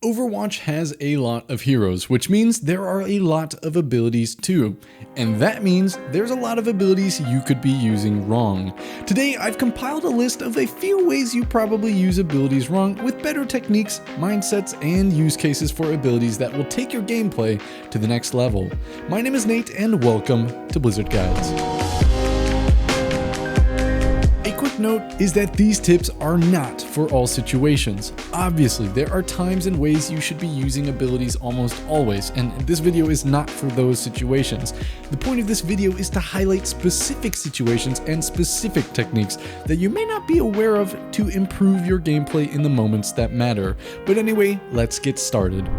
Overwatch has a lot of heroes, which means there are a lot of abilities too. And that means there's a lot of abilities you could be using wrong. Today, I've compiled a list of a few ways you probably use abilities wrong with better techniques, mindsets, and use cases for abilities that will take your gameplay to the next level. My name is Nate, and welcome to Blizzard Guides. Note is that these tips are not for all situations. Obviously, there are times and ways you should be using abilities almost always, and this video is not for those situations. The point of this video is to highlight specific situations and specific techniques that you may not be aware of to improve your gameplay in the moments that matter. But anyway, let's get started.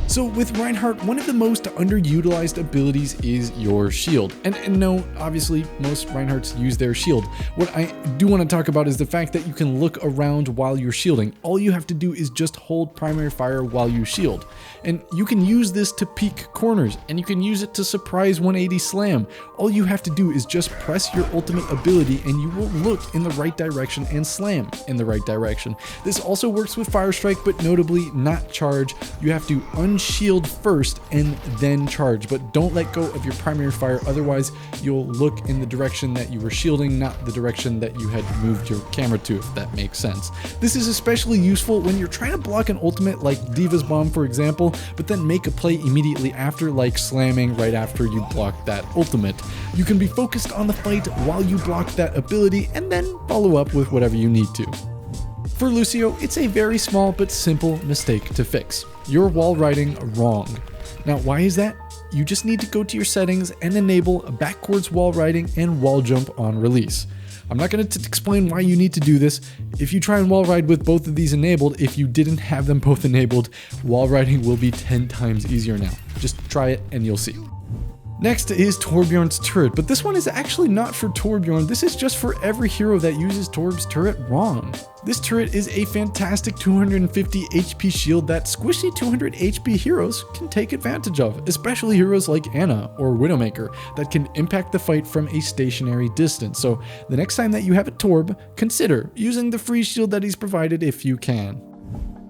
So with Reinhardt, one of the most underutilized abilities is your shield. And no, obviously most Reinhardts use their shield. What I do want to talk about is the fact that you can look around while you're shielding. All you have to do is just hold primary fire while you shield. And you can use this to peek corners, and you can use it to surprise 180 slam. All you have to do is just press your ultimate ability and you will look in the right direction and slam in the right direction. This also works with Fire Strike, but notably not charge. You have to unshield first and then charge, but don't let go of your primary fire, otherwise you'll look in the direction that you were shielding, not the direction that you had moved your camera to, if that makes sense. This is especially useful when you're trying to block an ultimate like Diva's Bomb, for example, but then make a play immediately after, like slamming right after you block that ultimate. You can be focused on the fight while you block that ability and then follow up with whatever you need to. For Lucio, it's a very small but simple mistake to fix. You're wall riding wrong. Now, why is that? You just need to go to your settings and enable backwards wall riding and wall jump on release. I'm not going to explain why you need to do this. If you try and wall ride with both of these enabled, if you didn't have them both enabled, wall riding will be 10 times easier now. Just try it and you'll see. Next is Torbjorn's turret, but this one is actually not for Torbjorn. This is just for every hero that uses Torb's turret wrong. This turret is a fantastic 250 HP shield that squishy 200 HP heroes can take advantage of, especially heroes like Ana or Widowmaker that can impact the fight from a stationary distance. So the next time that you have a Torb, consider using the free shield that he's provided if you can.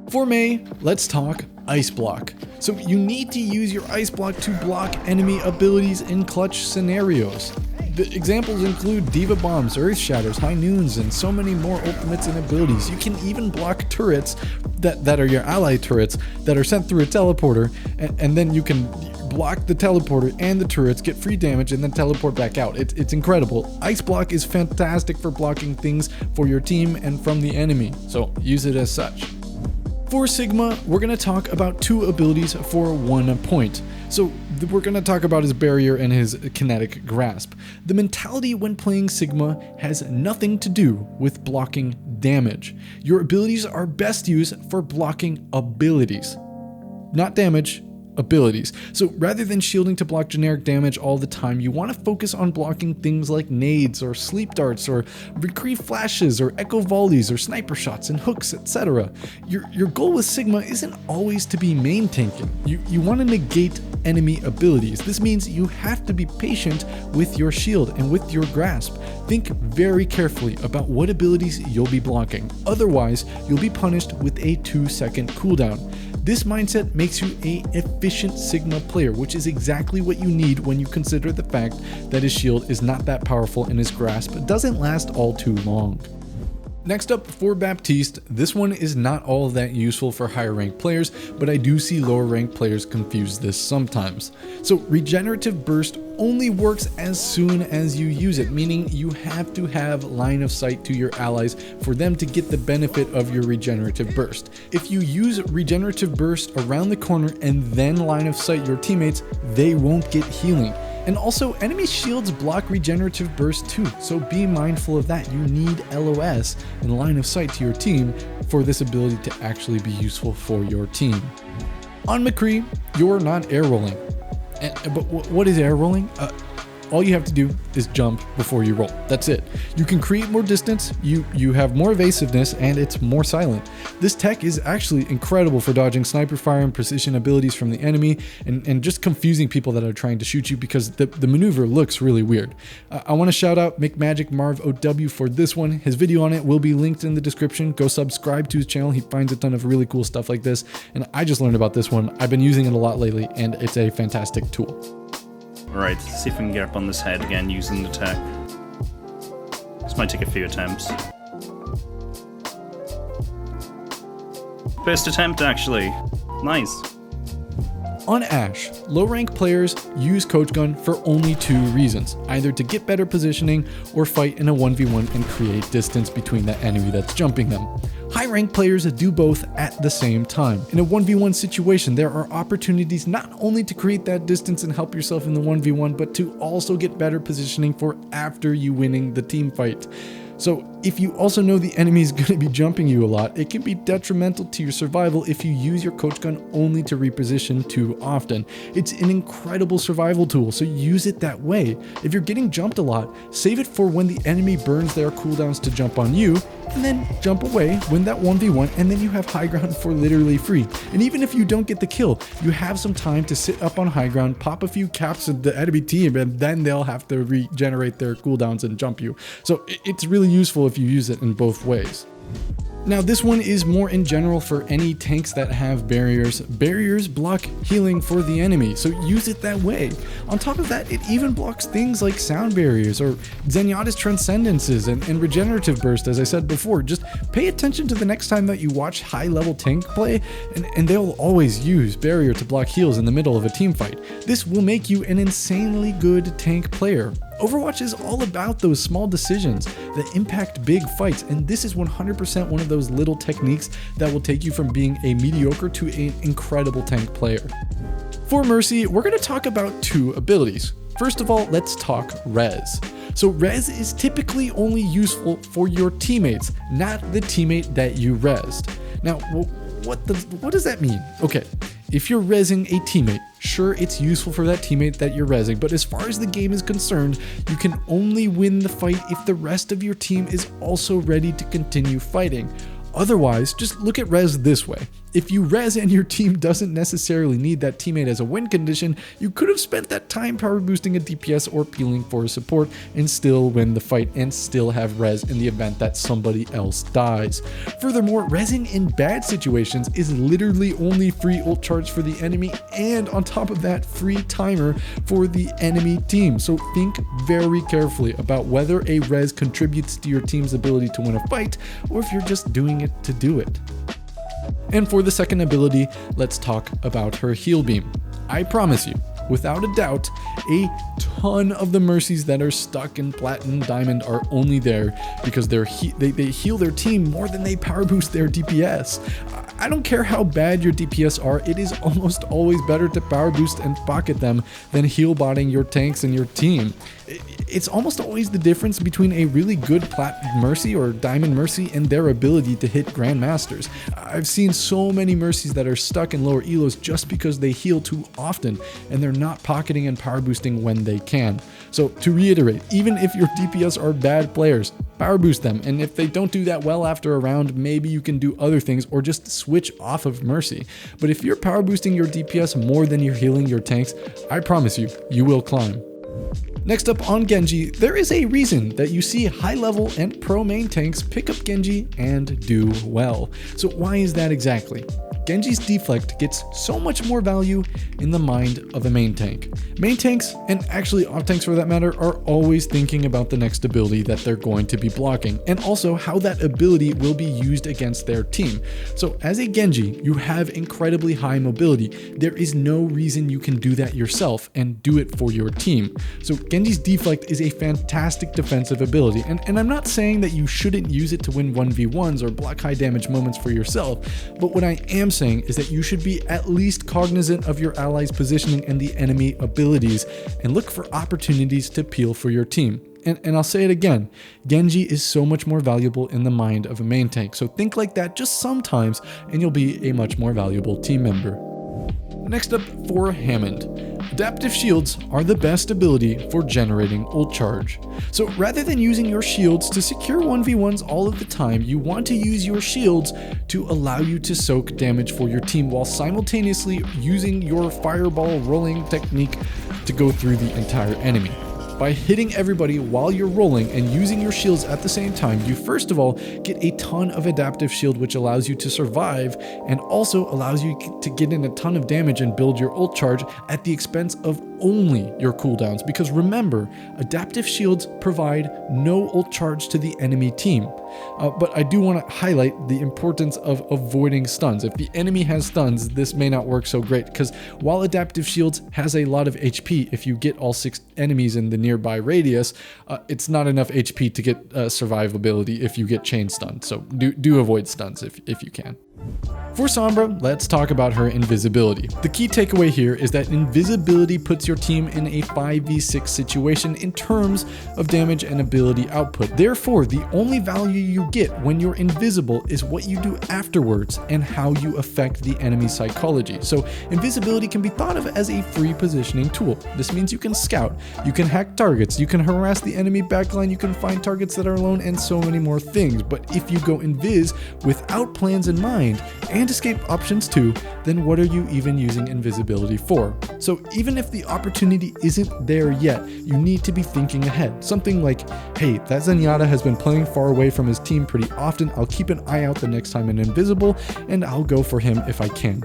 For Mei, let's talk Ice Block. So you need to use your Ice Block to block enemy abilities in clutch scenarios. The examples include Diva Bombs, Earth Shatters, High Noons, and so many more ultimates and abilities. You can even block turrets that are your ally turrets that are sent through a teleporter, and then you can block the teleporter and the turrets, get free damage, and then teleport back out. It's incredible. Ice Block is fantastic for blocking things for your team and from the enemy, so use it as such. For Sigma, we're going to talk about two abilities for 1 point. So we're going to talk about his barrier and his kinetic grasp. The mentality when playing Sigma has nothing to do with blocking damage. Your abilities are best used for blocking abilities, not damage. Abilities. So rather than shielding to block generic damage all the time, you want to focus on blocking things like nades or sleep darts or McCree flashes or echo volleys or sniper shots and hooks, etc. Your goal with Sigma isn't always to be main tanking. You want to negate enemy abilities. This means you have to be patient with your shield and with your grasp. Think very carefully about what abilities you'll be blocking. Otherwise, you'll be punished with a 2-second cooldown. This mindset makes you an efficient Sigma player, which is exactly what you need when you consider the fact that his shield is not that powerful and his grasp doesn't last all too long. Next up for Baptiste, this one is not all that useful for higher ranked players, but I do see lower ranked players confuse this sometimes. So regenerative burst only works as soon as you use it, meaning you have to have line of sight to your allies for them to get the benefit of your regenerative burst. If you use regenerative burst around the corner and then line of sight your teammates, they won't get healing. And also, enemy shields block regenerative burst too, so be mindful of that. You need LOS and line of sight to your team for this ability to actually be useful for your team. On McCree, you're not air rolling. But what is air rolling? all you have to do is jump before you roll. That's it. You can create more distance, you have more evasiveness, and it's more silent. This tech is actually incredible for dodging sniper fire and precision abilities from the enemy, and just confusing people that are trying to shoot you because the maneuver looks really weird. I want to shout out McMagicMarvOW for this one. His video on it will be linked in the description. Go subscribe to his channel. He finds a ton of really cool stuff like this, and I just learned about this one. I've been using it a lot lately, and it's a fantastic tool. Alright, let's see if we can get up on this head again using the tech. This might take a few attempts. First attempt, actually. Nice. On Ashe, low-rank players use Coach Gun for only 2 reasons, either to get better positioning or fight in a 1v1 and create distance between the enemy that's jumping them. High-rank players do both at the same time. In a 1v1 situation, there are opportunities not only to create that distance and help yourself in the 1v1, but to also get better positioning for after you winning the team fight. So if you also know the enemy is going to be jumping you a lot, it can be detrimental to your survival if you use your Coach Gun only to reposition too often. It's an incredible survival tool, so use it that way. If you're getting jumped a lot, save it for when the enemy burns their cooldowns to jump on you, and then jump away, win that 1v1, and then you have high ground for literally free. And even if you don't get the kill, you have some time to sit up on high ground, pop a few caps at the enemy team, and then they'll have to regenerate their cooldowns and jump you. So it's really useful if you use it in both ways. Now this one is more in general for any tanks that have barriers. Barriers block healing for the enemy, so use it that way. On top of that, it even blocks things like sound barriers or Zenyatta's Transcendences and Regenerative Burst, as I said before. Just pay attention to the next time that you watch high-level tank play, and they'll always use barrier to block heals in the middle of a team fight. This will make you an insanely good tank player. Overwatch is all about those small decisions that impact big fights, and this is 100% one of those little techniques that will take you from being a mediocre to an incredible tank player. For Mercy, we're going to talk about 2 abilities. First of all, let's talk Res. So Res is typically only useful for your teammates, not the teammate that you resed. Now, what does that mean? Okay, if you're resing a teammate, sure, it's useful for that teammate that you're resing, but as far as the game is concerned, you can only win the fight if the rest of your team is also ready to continue fighting. Otherwise, just look at Res this way. If you res and your team doesn't necessarily need that teammate as a win condition, you could have spent that time power boosting a DPS or peeling for a support and still win the fight and still have res in the event that somebody else dies. Furthermore, resing in bad situations is literally only free ult charge for the enemy, and on top of that, free timer for the enemy team. So think very carefully about whether a res contributes to your team's ability to win a fight, or if you're just doing it to do it. And for the second ability, let's talk about her heal beam. I promise you, without a doubt, a ton of the Mercies that are stuck in Platinum Diamond are only there because they heal their team more than they power boost their DPS. I don't care how bad your DPS are, it is almost always better to power boost and pocket them than heal botting your tanks and your team. It's almost always the difference between a really good Plat Mercy or Diamond Mercy and their ability to hit Grandmasters. I've seen so many Mercies that are stuck in lower elos just because they heal too often and they're not pocketing and power boosting when they can. So to reiterate, even if your DPS are bad players, power boost them, and if they don't do that well after a round, maybe you can do other things or just switch off of Mercy. But if you're power boosting your DPS more than you're healing your tanks, I promise you, you will climb. Next up on Genji, there is a reason that you see high level and pro main tanks pick up Genji and do well. So why is that exactly? Genji's deflect gets so much more value in the mind of a main tank. Main tanks, and actually off tanks for that matter, are always thinking about the next ability that they're going to be blocking, and also how that ability will be used against their team. So as a Genji, you have incredibly high mobility. There is no reason you can do that yourself and do it for your team. So Genji's deflect is a fantastic defensive ability, and I'm not saying that you shouldn't use it to win 1v1s or block high damage moments for yourself, but what I am saying is that you should be at least cognizant of your allies' positioning and the enemy abilities, and look for opportunities to peel for your team. And I'll say it again, Genji is so much more valuable in the mind of a main tank, so think like that just sometimes and you'll be a much more valuable team member. Next up for Hammond. Adaptive shields are the best ability for generating ult charge. So rather than using your shields to secure 1v1s all of the time, you want to use your shields to allow you to soak damage for your team while simultaneously using your fireball rolling technique to go through the entire enemy. By hitting everybody while you're rolling and using your shields at the same time, you first of all get a ton of adaptive shield, which allows you to survive and also allows you to get in a ton of damage and build your ult charge at the expense of only your cooldowns. Because remember, adaptive shields provide no ult charge to the enemy team. But I do want to highlight the importance of avoiding stuns. If the enemy has stuns, this may not work so great, because while adaptive shields has a lot of HP, if you get all 6 enemies in the nearby radius, it's not enough HP to get survivability if you get chain stunned. So do avoid stuns if you can. For Sombra, let's talk about her invisibility. The key takeaway here is that invisibility puts your team in a 5v6 situation in terms of damage and ability output. Therefore, the only value you get when you're invisible is what you do afterwards and how you affect the enemy psychology. So invisibility can be thought of as a free positioning tool. This means you can scout, you can hack targets, you can harass the enemy backline, you can find targets that are alone, and so many more things. But if you go invis without plans in mind and escape options too, then what are you even using invisibility for? So even if the opportunity isn't there yet, you need to be thinking ahead. Something like, hey, that Zenyatta has been playing far away from his team pretty often, I'll keep an eye out the next time I'm invisible, and I'll go for him if I can.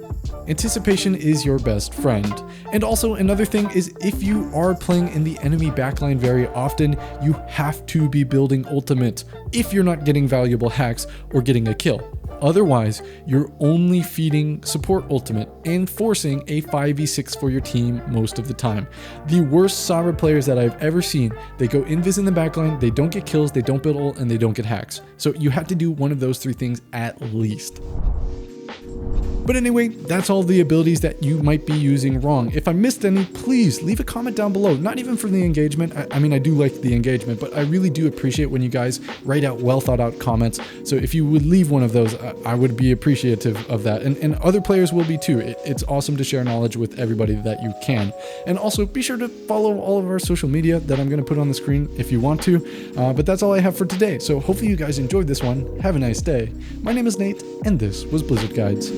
Anticipation is your best friend. And also another thing is, if you are playing in the enemy backline very often, you have to be building ultimate if you're not getting valuable hacks or getting a kill. Otherwise, you're only feeding support ultimate and forcing a 5v6 for your team most of the time. The worst Sombra players that I've ever seen, they go invis in the backline, they don't get kills, they don't build ult, and they don't get hacks. So you have to do one of those 3 things at least. But anyway, that's all the abilities that you might be using wrong. If I missed any, please leave a comment down below. Not even for the engagement. I mean, I do like the engagement, but I really do appreciate when you guys write out well thought out comments. So if you would leave one of those, I would be appreciative of that. And other players will be too. It's awesome to share knowledge with everybody that you can. And also be sure to follow all of our social media that I'm going to put on the screen if you want to. But that's all I have for today. So hopefully you guys enjoyed this one. Have a nice day. My name is Nate, and this was Blizzard Guides.